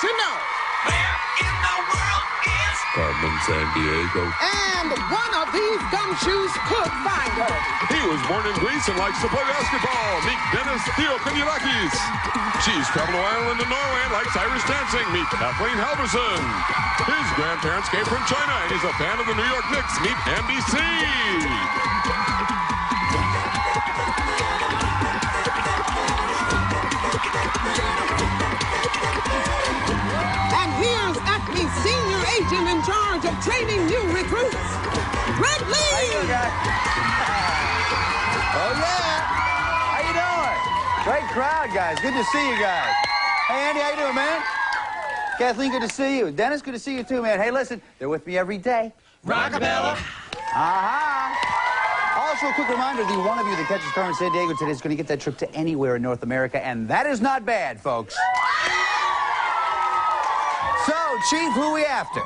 to know. Where in the world is Carmen Sandiego? And one of these gumshoes could find her. He was born in Greece and likes to play basketball. Meet Dennis Theokonylakis. She's traveled to Ireland and Norway and likes Irish dancing. Meet Kathleen Halverson. His grandparents came from China and he's a fan of the New York Knicks. Meet NBC. And here's Acme's senior agent in charge of training new recruits, Greg Lee. How you doing, guys? Oh, yeah. How you doing? Great crowd, guys. Good to see you guys. Hey, Andy, how you doing, man? Kathleen, good to see you. Dennis, good to see you, too, man. Hey, listen, they're with me every day. Rockabella? Also, a quick reminder, the one of you that catches Carmen Sandiego today is going to get that trip to anywhere in North America, and that is not bad, folks. So, Chief, who are we after?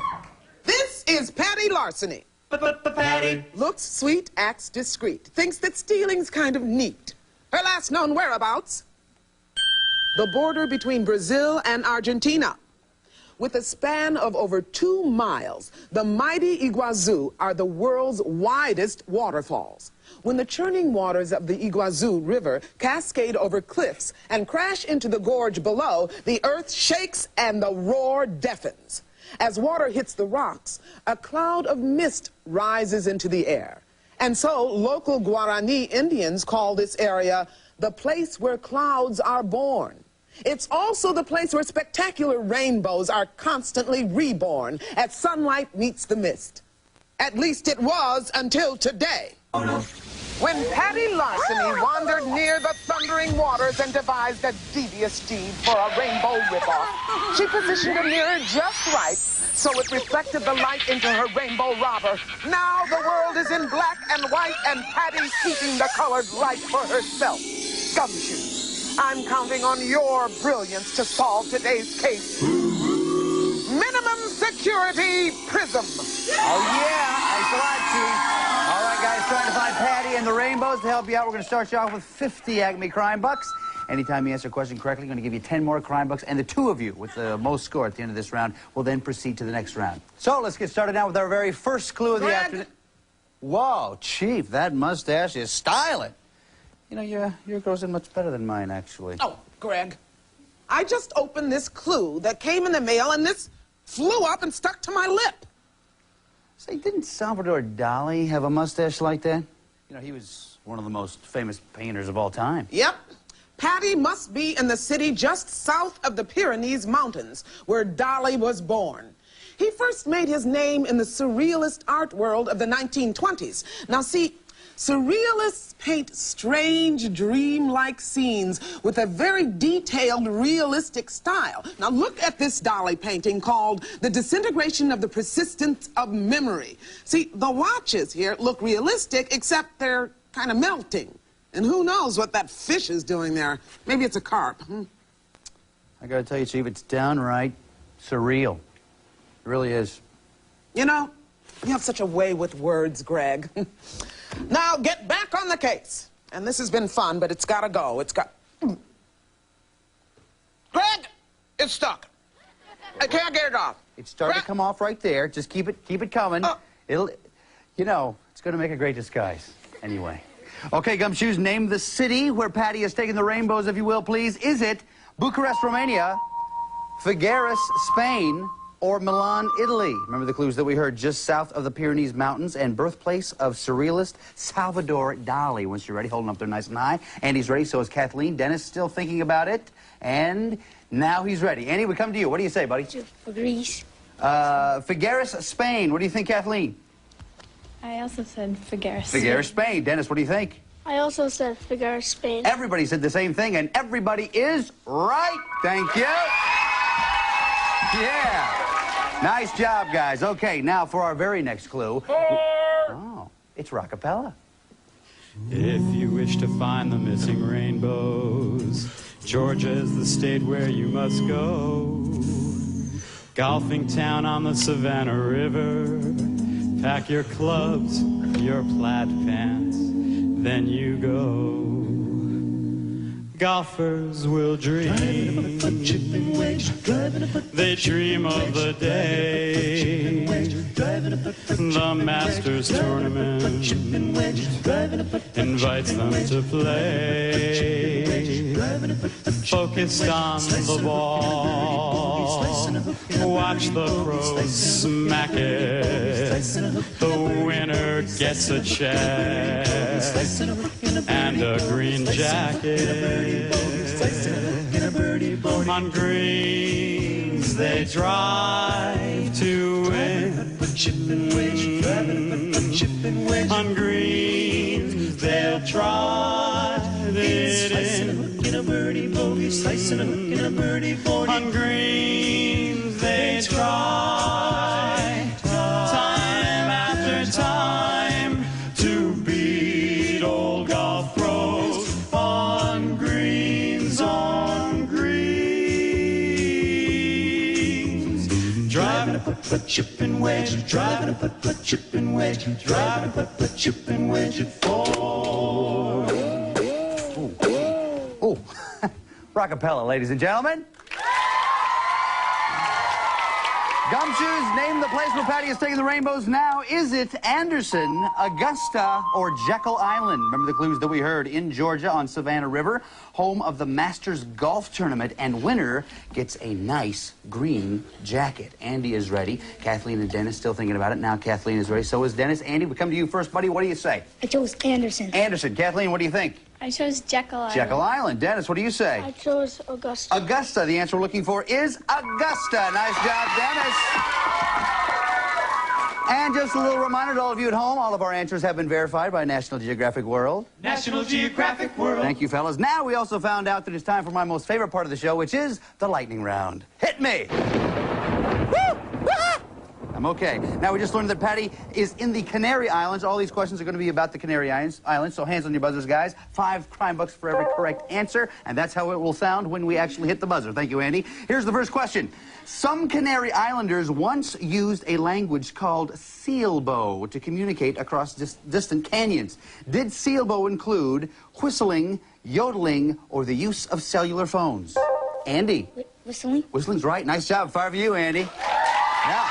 This is Patty Larceny. Patty. Looks sweet, acts discreet. Thinks that stealing's kind of neat. Her last known whereabouts? The border between Brazil and Argentina. With a span of over 2 miles, the mighty Iguazu are the world's widest waterfalls. When the churning waters of the Iguazu River cascade over cliffs and crash into the gorge below, the earth shakes and the roar deafens. As water hits the rocks, a cloud of mist rises into the air. And so local Guarani Indians call this area the place where clouds are born. It's also the place where spectacular rainbows are constantly reborn as sunlight meets the mist. At least it was until today. When Patty Larceny wandered near the thundering waters and devised a devious deed for a rainbow ripoff, she positioned a mirror just right so it reflected the light into her rainbow robber. Now the world is in black and white and Patty's keeping the colored light for herself. Gumshoe. I'm counting on your brilliance to solve today's case. Minimum security, Prism. Oh, yeah. Thanks a lot, Chief. All right, guys, trying to find Patty and the rainbows. To help you out, we're going to start you off with 50 Acme Crime Bucks. Anytime you answer a question correctly, I'm going to give you 10 more Crime Bucks. And the two of you with the most score at the end of this round will then proceed to the next round. So let's get started now with our very first clue of the afternoon. Whoa, Chief, that mustache is styling. You know, your girl's much better than mine, actually. Oh, Greg, I just opened this clue that came in the mail, and this flew up and stuck to my lip. Say, didn't Salvador Dali have a mustache like that? You know, he was one of the most famous painters of all time. Yep. Patty must be in the city just south of the Pyrenees Mountains, where Dali was born. He first made his name in the surrealist art world of the 1920s. Now, see, surrealists paint strange, dream-like scenes with a very detailed, realistic style. Now, look at this Dali painting called The Disintegration of the Persistence of Memory. See, the watches here look realistic, except they're kind of melting. And who knows what that fish is doing there? Maybe it's a carp. I gotta tell you, Chief, it's downright surreal. It really is. You know, you have such a way with words, Greg. Now, get back on the case. And this has been fun, but it's gotta go. It's got... Greg, it's stuck. I can't get it off. It's starting to come off right there. Just keep it coming. It'll, you know, it's gonna make a great disguise. Anyway. Okay, Gumshoes, name the city where Patty has taken the rainbows, if you will, please. Is it Bucharest, Romania, Figueres, Spain, or Milan, Italy? Remember the clues that we heard: just south of the Pyrenees Mountains and birthplace of surrealist Salvador Dali. Once you're ready, hold them up there nice and high. Andy's ready, so is Kathleen. Dennis still thinking about it, and now he's ready. Andy, we come to you. What do you say, buddy? Greece. Figueres, Spain. What do you think, Kathleen? I also said Figueres. Figueres, Spain. Dennis, what do you think? I also said Figueres, Spain. Everybody said the same thing, and everybody is right. Thank you. Yeah. Nice job, guys. Okay, now for our very next clue. Oh, it's Rockapella. If you wish to find the missing rainbows, Georgia is the state where you must go. Golfing town on the Savannah River. Pack your clubs, your plaid pants, then you go. golfers will dream. They dream of the day the Masters tournament invites them to play. Focused on the ball, watch the pros smack it. The winner gets a check and a green jacket. On greens they drive to win. On greens they'll drive it in. On greens they try time after time to beat old golf pros. On greens, on greens. Driving a putt-putt, chipping wedge. Driving a putt-putt, chipping wedge. Driving a putt-putt, chipping wedge at 4. Oh, rockapella, ladies and gentlemen. Gumshoes, name the place where Patty is taking the rainbows now. Is it Anderson, Augusta, or Jekyll Island? Remember the clues that we heard. In Georgia on Savannah River, home of the Masters Golf Tournament, and winner gets a nice green jacket. Andy is ready. Kathleen and Dennis still thinking about it. Now Kathleen is ready. So is Dennis. Andy, we come to you first, buddy. What do you say? I chose Anderson. Anderson. Kathleen, what do you think? I chose Jekyll Island. Jekyll Island. Dennis, what do you say? I chose Augusta. Augusta. The answer we're looking for is Augusta. Nice job, Dennis. And just a little reminder to all of you at home, all of our answers have been verified by National Geographic World. National Geographic World. Thank you, fellas. Now we also found out that it's time for my most favorite part of the show, which is the lightning round. Hit me! Woo! Ah! I'm okay. Now we just learned that Patty is in the Canary Islands. All these questions are going to be about the Canary Islands, so hands on your buzzers, guys. 5 crime bucks for every correct answer, and that's how it will sound when we actually hit the buzzer. Thank you, Andy. Here's the first question. Some Canary Islanders once used a language called sealbow to communicate across distant canyons. Did sealbow include whistling, yodeling, or the use of cellular phones? Andy? Whistling? Whistling's right. Nice job. Fire for you, Andy. Now,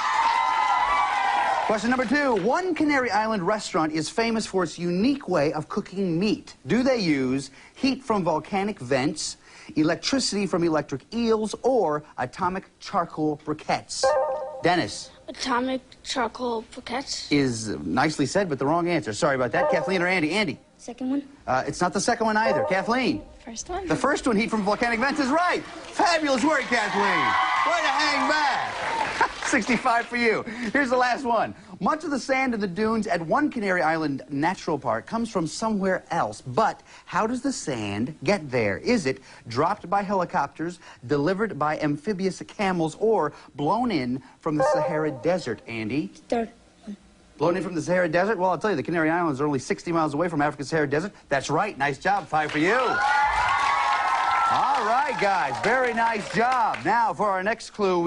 question number 2. One Canary Island restaurant is famous for its unique way of cooking meat. Do they use heat from volcanic vents, electricity from electric eels, or atomic charcoal briquettes? Dennis. Atomic charcoal briquettes. Is nicely said, but the wrong answer. Sorry about that. Kathleen or Andy? Andy. Second one? It's not the second one either. Kathleen. First one? The first one, heat from volcanic vents, is right. Fabulous work, Kathleen. Way to hang back. 65 for you. Here's the last one. Much of the sand in the dunes at one Canary Island Natural Park comes from somewhere else. But how does the sand get there? Is it dropped by helicopters, delivered by amphibious camels, or blown in from the Sahara Desert? Andy? Third one. Blown in from the Sahara Desert? Well, I'll tell you, the Canary Islands are only 60 miles away from Africa's Sahara Desert. That's right. Nice job. 5 for you. All right, guys. Very nice job. Now, for our next clue,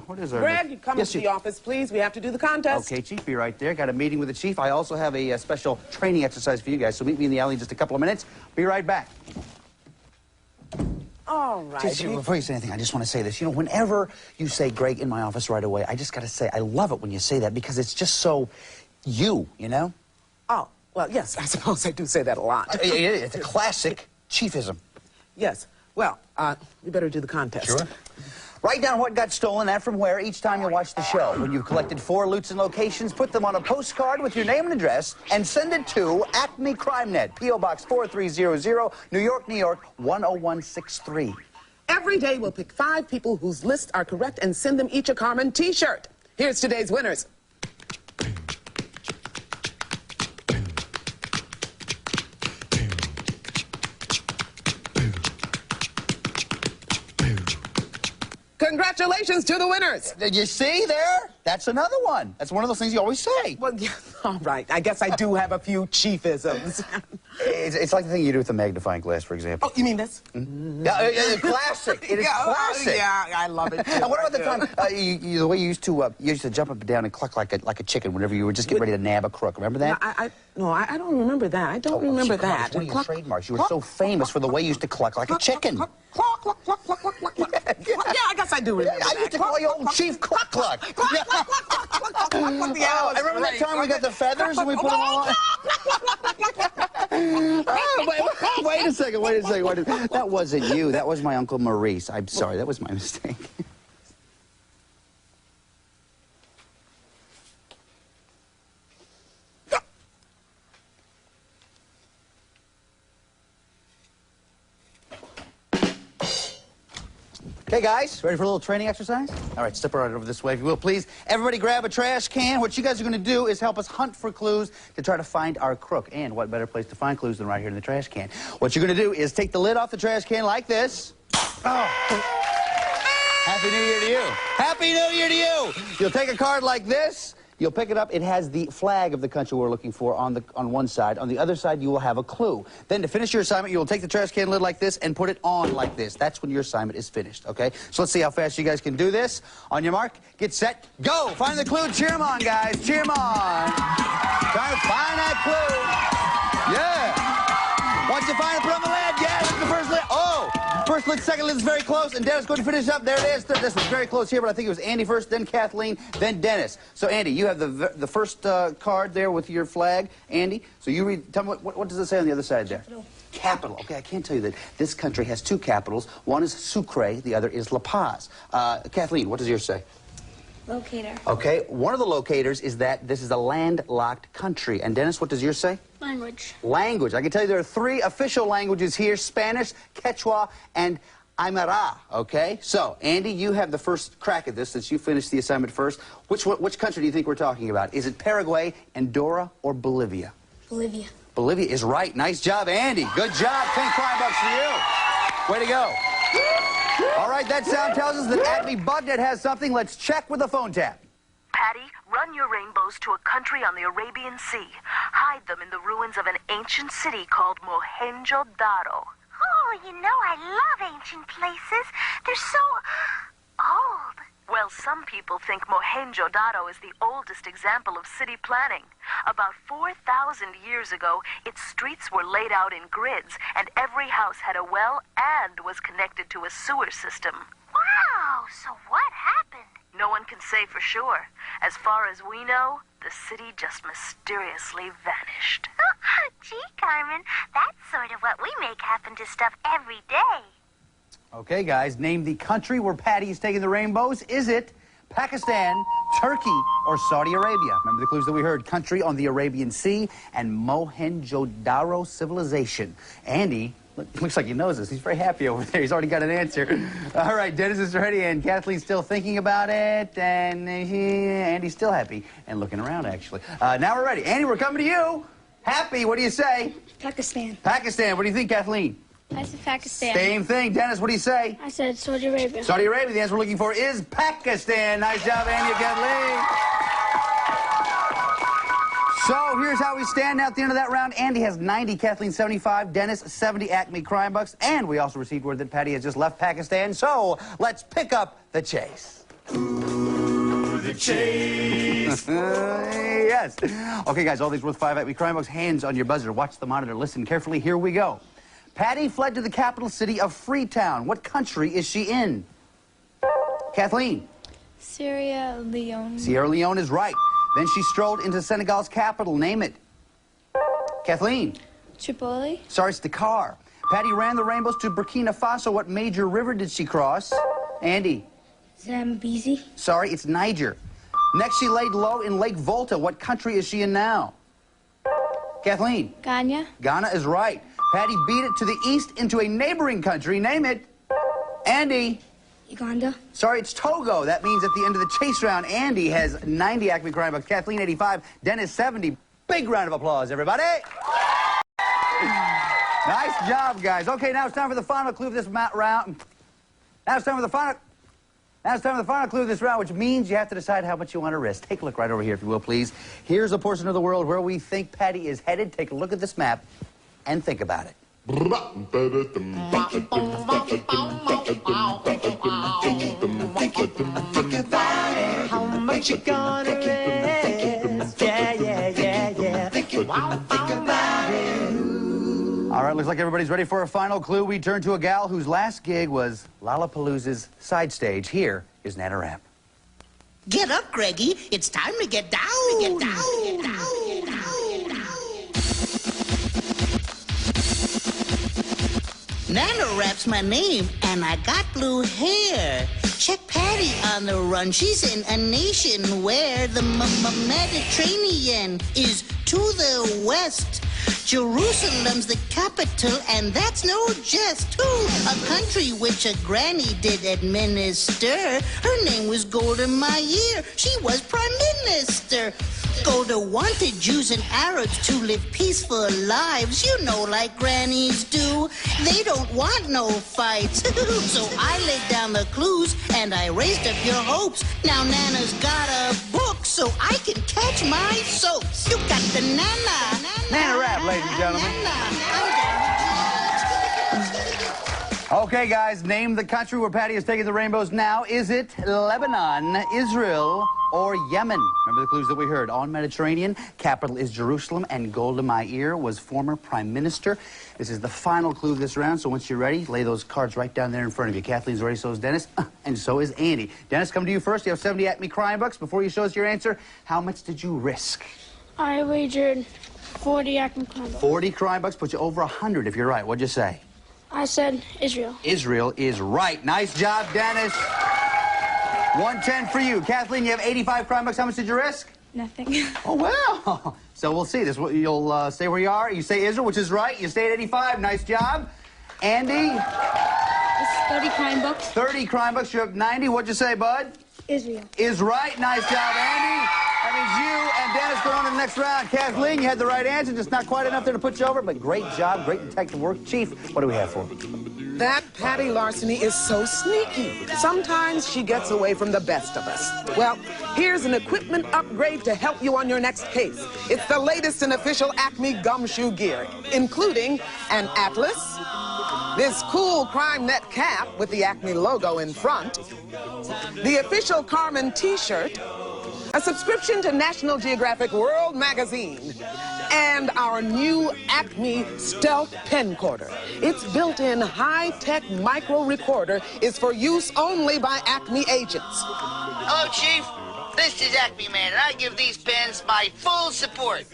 what is our... Greg, you come to the office, please. We have to do the contest. Okay, Chief, be right there. Got a meeting with the Chief. I also have a special training exercise for you guys, so meet me in the alley in just a couple of minutes. Be right back. All right. Chief, before you say anything, I just want to say this. You know, whenever you say Greg in my office right away, I just got to say, I love it when you say that because it's just so you know? Oh, well, yes, I suppose I do say that a lot. It's a classic Chiefism. Yes. Well, we better do the contest. Sure. Write down what got stolen and from where each time you watch the show. When you've collected 4 loots and locations, put them on a postcard with your name and address and send it to Acme CrimeNet, P.O. Box 4300, New York, New York, 10163. Every day we'll pick 5 people whose lists are correct and send them each a Carmen T-shirt. Here's today's winners. Congratulations to the winners. Did you see there? That's another one. That's one of those things you always say. Well, yeah, all right. I guess I do have a few chiefisms. It's like the thing you do with the magnifying glass, for example. Oh, you mean this? Yeah, classic. It is classic. Yeah, I love it, too. And what about the time, the way you used to jump up and down and cluck like a chicken whenever you were just getting ready to nab a crook? Remember that? No, I don't remember that. I don't remember that. One of your trademarks. You were so famous for the way you used to cluck like a chicken. Cluck, cluck, cluck, cluck, cluck, cluck, cluck. Yeah, I guess I do remember that. I used to call you old Chief Cluck Cluck. Yeah, I remember that time we got the feathers and we put them all on. Wait a second. That wasn't you. That was my Uncle Maurice. I'm sorry. That was my mistake. Okay, guys, ready for a little training exercise? All right, step right over this way, if you will, please. Everybody grab a trash can. What you guys are going to do is help us hunt for clues to try to find our crook. And what better place to find clues than right here in the trash can? What you're going to do is take the lid off the trash can like this. Oh. Happy New Year to you. Happy New Year to you. You'll take a card like this. You'll pick it up. It has the flag of the country we're looking for on one side. On the other side, you will have a clue. Then to finish your assignment, you will take the trash can lid like this and put it on like this. That's when your assignment is finished, okay? So let's see how fast you guys can do this. On your mark, get set, go! Find the clue. Cheer them on, guys. Cheer them on. Try to find that clue. Yeah. Once you find it, put it on the lid. Yeah, that's the first lid. Oh! First lid, second lid is very close, and Dennis going to finish up. There it is. This was very close here, but I think it was Andy first, then Kathleen, then Dennis. So, Andy, you have the first card there with your flag. Andy, so you read, tell me, what does it say on the other side there? Capital. Okay, I can't tell you that this country has two capitals. One is Sucre, the other is La Paz. Kathleen, what does yours say? Locator. Okay, one of the locators is that this is a landlocked country. And Dennis, what does yours say? Language. Language. I can tell you there are three official languages here: Spanish, Quechua, and Aymara. Okay? So, Andy, you have the first crack at this since you finished the assignment first. Which country do you think we're talking about? Is it Paraguay, Andorra, or Bolivia? Bolivia. Bolivia is right. Nice job, Andy. Good job. $10 for you. Way to go. All right, that sound tells us that Acme Bugnet has something. Let's check with the phone tap. Patty, run your rainbows to a country on the Arabian Sea. Hide them in the ruins of an ancient city called Mohenjo-Daro. Oh, you know I love ancient places. They're so old. Well, some people think Mohenjo-Daro is the oldest example of city planning. About 4,000 years ago, its streets were laid out in grids, and every house had a well and was connected to a sewer system. Wow, so what happened? No one can say for sure. As far as we know, the city just mysteriously vanished. Gee, Carmen, that's sort of what we make happen to stuff every day. Okay, guys, name the country where Patty is taking the rainbows. Is it Pakistan, Turkey, or Saudi Arabia? Remember the clues that we heard: country on the Arabian Sea and Mohenjo-Daro civilization. Andy, looks like he knows this. He's very happy over there. He's already got an answer. All right, Dennis is ready, and Kathleen's still thinking about it, and Andy's still happy and looking around, actually. Now we're ready. Andy, we're coming to you. Happy, what do you say? Pakistan. Pakistan. What do you think, Kathleen? I said Pakistan. Same thing. Dennis, what do you say? I said Saudi Arabia. Saudi Arabia. The answer we're looking for is Pakistan. Nice job, Andy and Kathleen. So here's how we stand now at the end of that round. Andy has 90, Kathleen 75, Dennis 70 Acme Crime Bucks, and we also received word that Patty has just left Pakistan. So let's pick up the chase. Ooh, the chase. Yes. Okay, guys, all these worth 5 Acme Crime Bucks. Hands on your buzzer. Watch the monitor. Listen carefully. Here we go. Patty fled to the capital city of Freetown. What country is she in? Kathleen. Sierra Leone. Sierra Leone is right. Then she strolled into Senegal's capital. Name it. Kathleen. Tripoli. Sorry, it's Dakar. Patty ran the rainbows to Burkina Faso. What major river did she cross? Andy. Zambezi. Sorry, it's Niger. Next, she laid low in Lake Volta. What country is she in now? Kathleen. Ghana. Ghana is right. Patty beat it to the east into a neighboring country. Name it. Andy. Uganda. Sorry, it's Togo. That means at the end of the chase round, Andy has 90 Acme Crime Bucks, Kathleen 85, Dennis 70. Big round of applause, everybody. Nice job, guys. Okay, now it's time for the final clue of this round. Now it's time for the final... Now it's time for the final clue of this round, which means you have to decide how much you want to risk. Take a look right over here, if you will, please. Here's a portion of the world where we think Patty is headed. Take a look at this map and think about it. How much you gonna risk? Yeah. Think about it. All right, looks like everybody's ready for a final clue. We turn to a gal whose last gig was Lollapalooza's side stage. Here is Nana Rap. Get up, Greggy. It's time to get down. Get down. Nana Rap's my name, and I got blue hair. Check Patty on the run. She's in a nation where the Mediterranean is to the west. Jerusalem's the capital, and that's no jest, too. A country which a granny did administer. Her name was Golda Meir. She was prime minister. Golda wanted Jews and Arabs to live peaceful lives, you know, like grannies do. They don't want no fights. So I laid down the clues, and I raised up your hopes. Now Nana's got a book, so I can catch my soaps. You got the Nana. Nana Rap, ladies and gentlemen. Okay, guys, name the country where Patty is taking the rainbows now. Is it Lebanon, Israel, or Yemen? Remember the clues that we heard. On Mediterranean, capital is Jerusalem, and Golda Meir was former prime minister. This is the final clue of this round, so once you're ready, lay those cards right down there in front of you. Kathleen's ready, so is Dennis, and so is Andy. Dennis, come to you first. You have 70 Acme Crime Bucks. Before you show us your answer, how much did you risk? I wagered 40 Acme Crime Bucks. 40 Crime Bucks put you over 100 if you're right. What'd you say? I said Israel. Israel is right. Nice job, Dennis. 110 for you. Kathleen, you have 85 Crime Bucks. How much did you risk? Nothing. Oh, well. So we'll see. You'll stay where you are. You say Israel, which is right. You stay at 85. Nice job. Andy? It's 30 Crime Bucks. 30 Crime Bucks. You're up 90. What'd you say, bud? Israel. Is right. Nice job, Andy. That means you and Dennis go on to the next round. Kathleen, you had the right answer, just not quite enough there to put you over, but great job, great detective work. Chief, what do we have for you? That Patty Larceny is so sneaky. Sometimes she gets away from the best of us. Well, here's an equipment upgrade to help you on your next case. It's the latest in official Acme gumshoe gear, including an atlas, this cool crime net cap with the Acme logo in front, the official Carmen t-shirt, a subscription to National Geographic World Magazine, and our new Acme Stealth Pen Quarter. Its built-in high-tech micro recorder is for use only by Acme agents. Hello, Chief. This is Acme Man, and I give these pens my full support.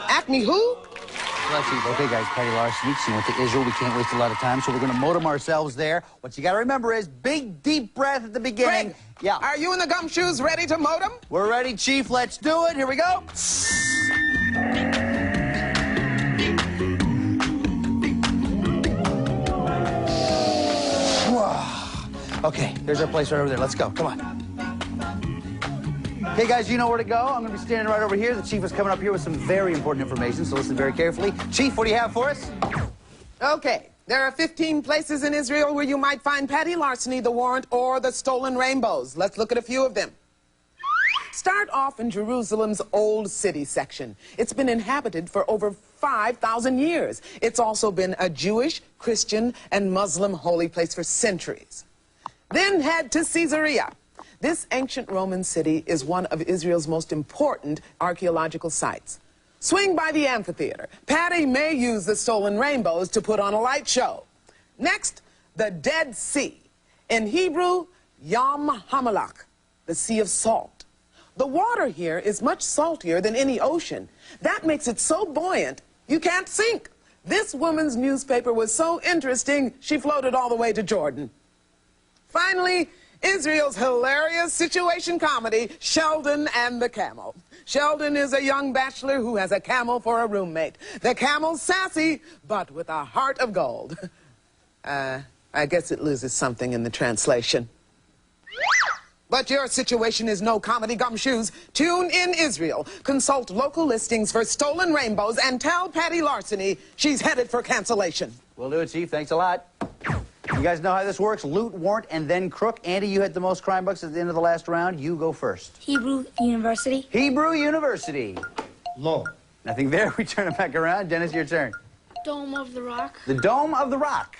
Acme who? Well, Chief, okay, guys, Patty Larceny, she went to Israel. We can't waste a lot of time, so we're going to modem ourselves there. What you got to remember is big, deep breath at the beginning. Greg, yeah. Are you and the gumshoes ready to modem? We're ready, Chief. Let's do it. Here we go. Okay, there's our place right over there. Let's go. Come on. Okay, guys, you know where to go. I'm going to be standing right over here. The Chief is coming up here with some very important information, so listen very carefully. Chief, what do you have for us? Okay, there are 15 places in Israel where you might find Patty Larceny, the warrant, or the stolen rainbows. Let's look at a few of them. Start off in Jerusalem's Old City section. It's been inhabited for over 5,000 years. It's also been a Jewish, Christian, and Muslim holy place for centuries. Then head to Caesarea. This ancient Roman city is one of Israel's most important archaeological sites. Swing by the amphitheater. Patty may use the stolen rainbows to put on a light show. Next, the Dead Sea. In Hebrew, Yam Hamalach, the Sea of Salt. The water here is much saltier than any ocean. That makes it so buoyant, you can't sink. This woman's newspaper was so interesting, she floated all the way to Jordan. Finally, Israel's hilarious situation comedy, Sheldon and the Camel. Sheldon is a young bachelor who has a camel for a roommate. The camel's sassy, but with a heart of gold. I guess it loses something in the translation. But your situation is no comedy, gumshoes. Tune in Israel. Consult local listings for stolen rainbows and tell Patty Larceny she's headed for cancellation. We'll do it, Chief. Thanks a lot. You guys know how this works? Loot, warrant, and then crook. Andy, you had the most crime bucks at the end of the last round. You go first. Hebrew University. Hebrew University. Law. Nothing there. We turn it back around. Dennis, your turn. Dome of the Rock. The Dome of the Rock.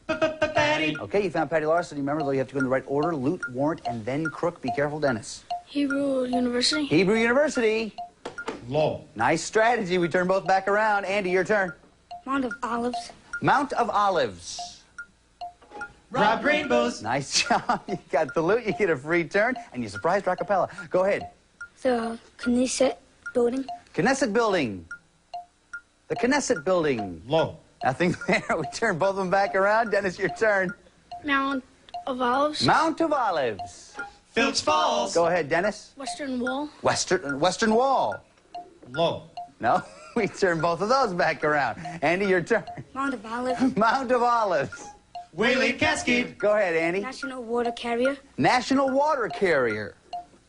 Patty. Okay, you found Patty Larceny. Remember, though, you have to go in the right order. Loot, warrant, and then crook. Be careful, Dennis. Hebrew University. Hebrew University. Law. Nice strategy. We turn both back around. Andy, your turn. Mount of Olives. Mount of Olives. Rob Rainbows. Nice job. You got the loot. You get a free turn, and you surprised Rockapella. Go ahead. The Knesset Building. Knesset Building. The Knesset Building. Law. Nothing there. We turn both of them back around. Dennis, your turn. Mount of Olives. Mount of Olives. Filch Falls. Go ahead, Dennis. Western Wall. Western Wall. Law. No, we turn both of those back around. Andy, your turn. Mount of Olives. Mount of Olives. Waylaid Cascade. Go ahead, Andy. National Water Carrier. National Water Carrier.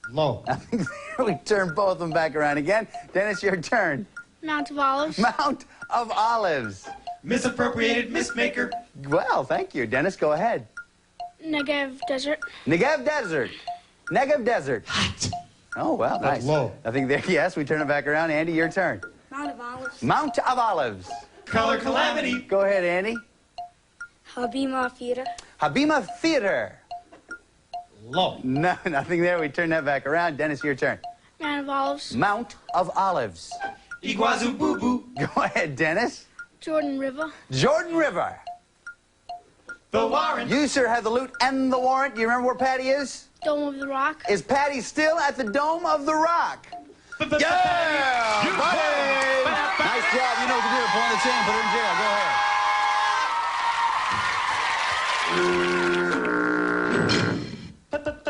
Law. Nothing there. We turn both of them back around again. Dennis, your turn. Mount of Olives. Mount of Olives. Misappropriated Mistmaker. Well, thank you. Dennis, go ahead. Negev Desert. Negev Desert. Negev Desert. Oh, well, nice. low. Nothing there. Yes, we turn it back around. Andy, your turn. Mount of Olives. Mount of Olives. Color Calamity. Go ahead, Andy. Habima Theater. Habima Theater. Law. No, nothing there. We turn that back around. Dennis, your turn. Mount of Olives. Mount of Olives. Iguazu Boo Boo. Go ahead, Dennis. Jordan River. Jordan River. The Warren. You, sir, have the loot and the warrant. You remember where Patty is? Dome of the Rock. Is Patty still at the Dome of the Rock? Yeah! Patty! Nice job. You know what to do. Pull on the chain, put her in jail. Go ahead.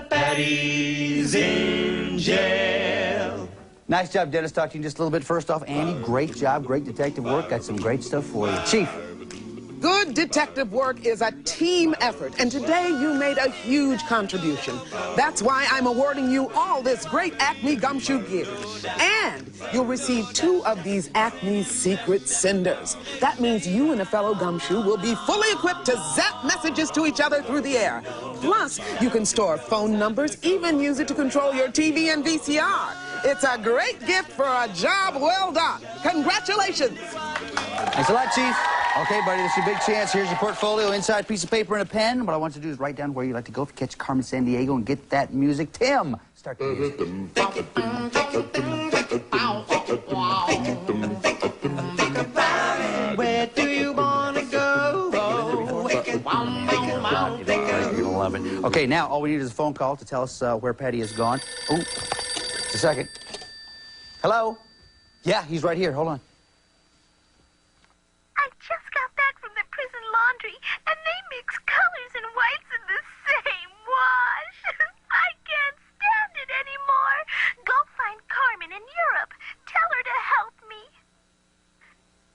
Patty's in jail. Nice job, Dennis. Talk to you in just a little bit. First off, Andy, great job. Great detective work. Got some great stuff for you. Chief. Good detective work is a team effort, and today you made a huge contribution. That's why I'm awarding you all this great Acme gumshoe gear. And you'll receive 2 of these Acme secret senders. That means you and a fellow gumshoe will be fully equipped to zap messages to each other through the air. Plus, you can store phone numbers, even use it to control your TV and VCR. It's a great gift for a job well done. Congratulations. Thanks a lot, Chief. Okay, buddy, this is your big chance. Here's your portfolio, inside piece of paper and a pen. What I want you to do is write down where you'd like to go to catch Carmen Sandiego and get that music. Tim, start the music. Where do you want to go? You're gonna love it. Okay, now all we need is a phone call to tell us where Patty has gone. Oh, just a second. Hello? Yeah, he's right here. Hold on. I just got back from the prison laundry, and they mix colors and whites in the same wash. I can't stand it anymore. Go find Carmen in Europe. Tell her to help me.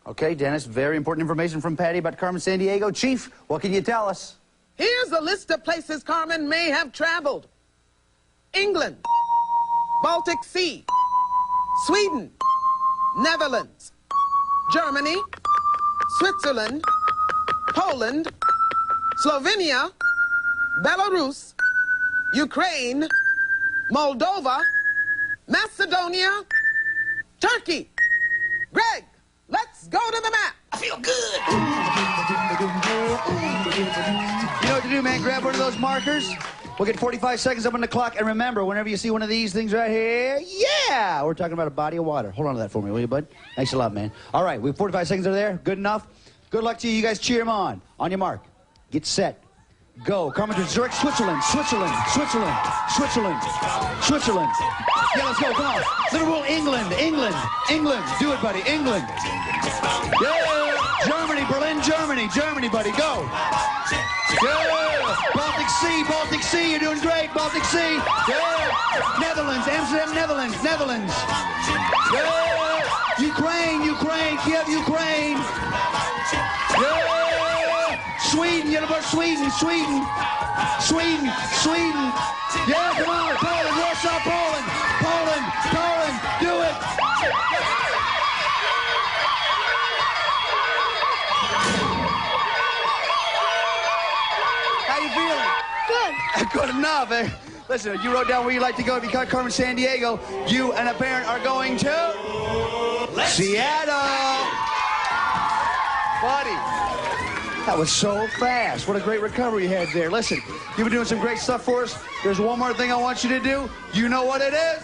Okay, Dennis, very important information from Patty about Carmen Sandiego. Chief, what can you tell us? Here's a list of places Carmen may have traveled. England, Baltic Sea, Sweden, Netherlands, Germany, Switzerland, Poland, Slovenia, Belarus, Ukraine, Moldova, Macedonia, Turkey. Greg, let's go to the map. I feel good. You know what to do, man. Grab one of those markers. We'll get 45 seconds up on the clock. And remember, whenever you see one of these things right here, yeah, we're talking about a body of water. Hold on to that for me, will you, bud? Thanks a lot, man. All right, we have 45 seconds are there. Good enough. Good luck to you. You guys cheer him on. On your mark. Get set. Go. Carmen to Zurich, Switzerland, Switzerland, Switzerland, Switzerland, Switzerland. Yeah, let's go. Come on. Liverpool, England, England, England. Do it, buddy. England. Yeah. Germany, Berlin, Germany, Germany, buddy. Go. Yeah. Baltic Sea. You're doing great. Baltic Sea. Yeah. Netherlands, Amsterdam, Netherlands, Netherlands. Yeah. Ukraine, Kiev, Ukraine. Yeah. Sweden, Sweden. Yeah, come on, Poland, Warsaw, Poland. Do it. wasn't good enough. Listen, you wrote down where you'd like to go. If you got Carmen Sandiego, you and a parent are going to Seattle. Buddy, that was so fast. What a great recovery you had there. Listen, you've been doing some great stuff for us. There's one more thing I want you to do. You know what it is?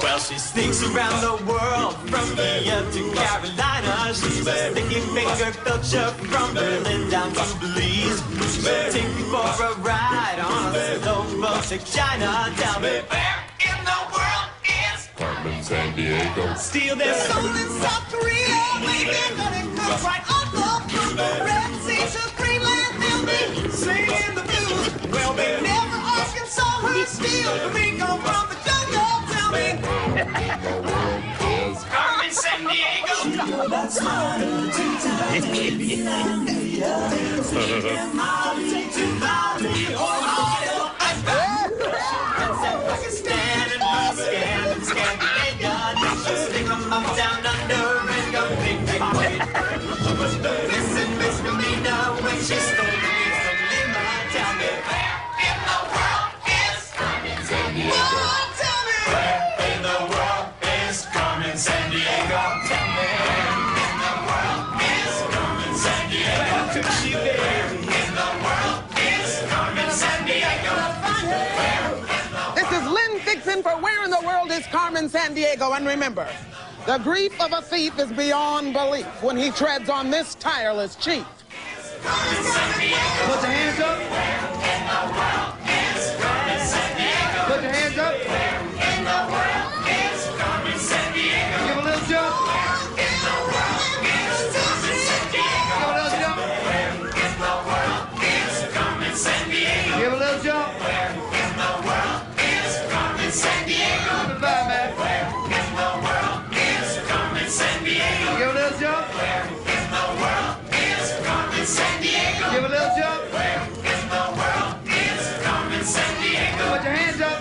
Well, she sneaks around the world from here to Carolina. She's a sticky finger culture from Berlin down to Belize. She'll take you for a ride on a slow boat to China. Tell me, where in the world is Carmen Sandiego? Steal their soul in South Korea. Maybe nothing comes right on the Red Sea to Greenland. They'll be singing the blues. Well, they never Arkansas her steal. We come from the jungle. Tell me. Carmen Sandiego. That's my Pakistan and Pakistan and Scandinavia. Stick 'em up down under and go big, big, big. Listen, Miss Melina, when she stole me from Lima, tell me where in the world is Carmen Sandiego? Tell me where in the world is Carmen Sandiego? Tell me where in the world is Carmen Sandiego? Where could she be? Where in the world is Carmen Sandiego? This is Lynn Fixin for Where in the World is Carmen Sandiego? And remember, the grief of a thief is beyond belief when he treads on this tireless chief. Put your hands up. Put your hands up. Give a little jump. Give a little jump. Give a little jump. Goodbye, man. Give a little jump. Give a little jump. Put your hands up.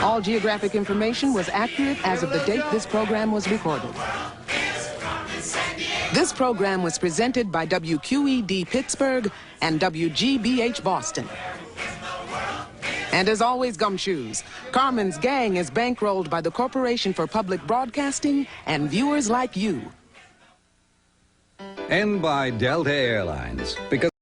All geographic information was accurate as of the date this program was recorded. This program was presented by WQED Pittsburgh and WGBH Boston. And as always, Gumshoes, Carmen's gang is bankrolled by the Corporation for Public Broadcasting and viewers like you. And by Delta Airlines, because